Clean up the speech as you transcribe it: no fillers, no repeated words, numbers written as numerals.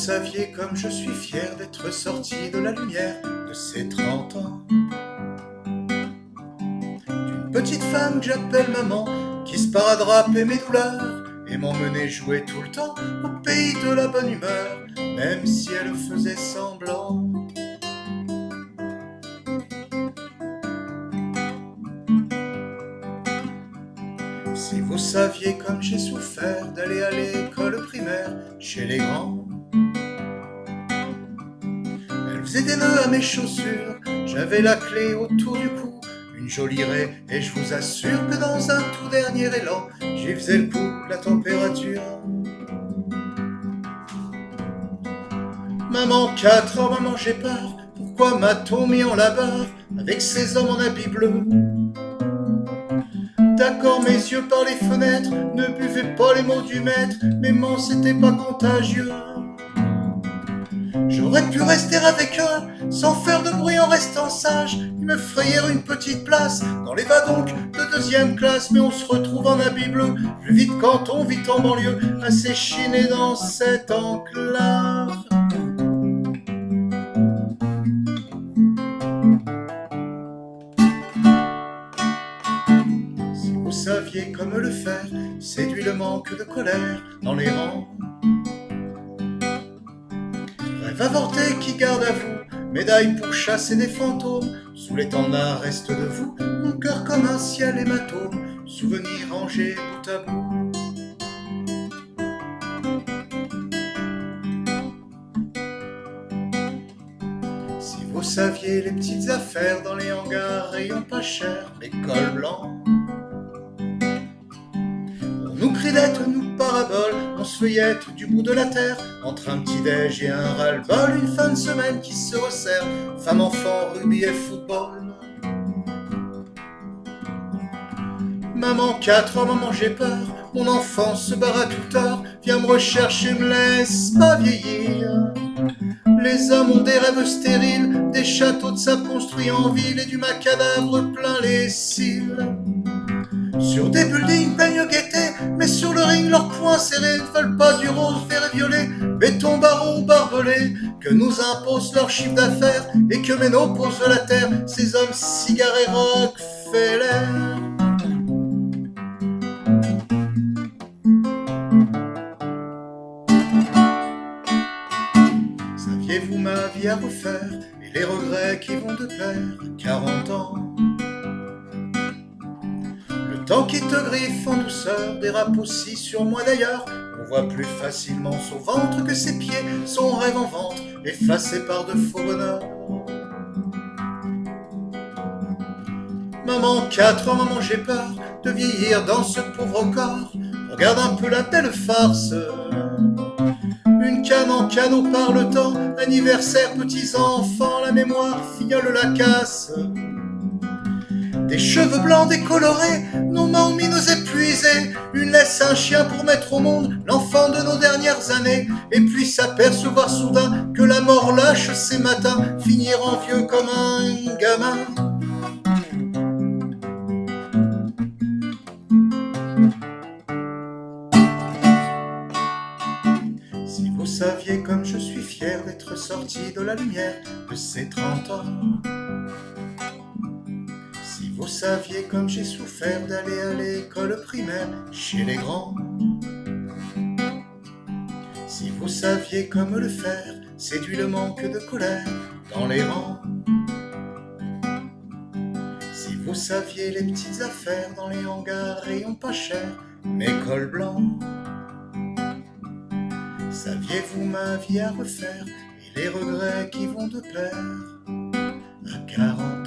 saviez comme je suis fier d'être sorti de la lumière de ces 30 ans. D'une petite femme que j'appelle maman, qui sparadrape mes douleurs et m'emmenait jouer tout le temps au pays de la bonne humeur, même si elle faisait semblant. Si vous saviez comme j'ai souffert d'aller à l'école primaire chez les grands. Elle faisait des nœuds à mes chaussures, j'avais la clé autour du cou, une jolie raie, et je vous assure que dans un tout dernier élan, j'y faisais le coup, la température. Maman, 4 heures, maman, j'ai peur, pourquoi m'a-t-on mis en labeur avec ces hommes en habit bleu? D'accord, mes yeux par les fenêtres, ne buvez pas les mots du maître, mais non, c'était pas contagieux. J'aurais pu rester avec eux, sans faire de bruit en restant sage. Ils me frayèrent une petite place, dans les va-donc de 2e classe. Mais on se retrouve en habit bleu, plus vite quand on vit en banlieue, assez chiné dans cette enclave. Si vous saviez comme le faire, séduit le manque de colère dans les rangs. Rêve avorté qui garde à vous, médaille pour chasser des fantômes. Sous l'étendard reste de vous, mon cœur comme un ciel hématome, souvenir rangé bout à bout. Si vous saviez les petites affaires dans les hangars rayons pas cher, les cols blancs. On nous crie d'être, nous parabole, on se feuillette du bout de la terre, entre un petit déj et un ras-le-bol, une fin de semaine qui se resserre, femme, enfant, rugby et football. Maman, 4 heures, maman, j'ai peur, mon enfant se barre à toute heure, viens me rechercher, me laisse pas vieillir. Les hommes ont des rêves stériles, des châteaux de sable construits en ville et du macadabre plein les cils. Sur des buildings peignent gaieté, mais sur le ring leurs poings serrés ne veulent pas du rose, vert et violet, béton, barreau, barbelé, que nous imposent leur chiffre d'affaires et que mènent aux poses de la terre ces hommes cigares et Rockefeller. Saviez-vous ma vie à refaire et les regrets qui vont de pair, 40 ans? Le temps qui te griffe en douceur dérape aussi sur moi d'ailleurs. On voit plus facilement son ventre que ses pieds, son rêve en vente, effacé par de faux bonheurs. Maman, 4 ans, maman, j'ai peur de vieillir dans ce pauvre corps. Regarde un peu la belle farce. Une canne en canot par le temps, anniversaire, petits enfants, la mémoire fignole la casse. Des cheveux blancs décolorés, nos mains ont mis nos épuisés, une laisse, un chien pour mettre au monde l'enfant de nos dernières années, et puis s'apercevoir soudain que la mort lâche ces matins, finir en vieux comme un gamin. Si vous saviez comme je suis fier d'être sorti de la lumière de ces 30 ans. Si vous saviez comme j'ai souffert d'aller à l'école primaire chez les grands. Si vous saviez comme le faire, séduit le manque de colère dans les rangs. Si vous saviez les petites affaires dans les hangars rayons pas cher, mes cols blancs. Saviez-vous ma vie à refaire et les regrets qui vont de pair à 40 ans?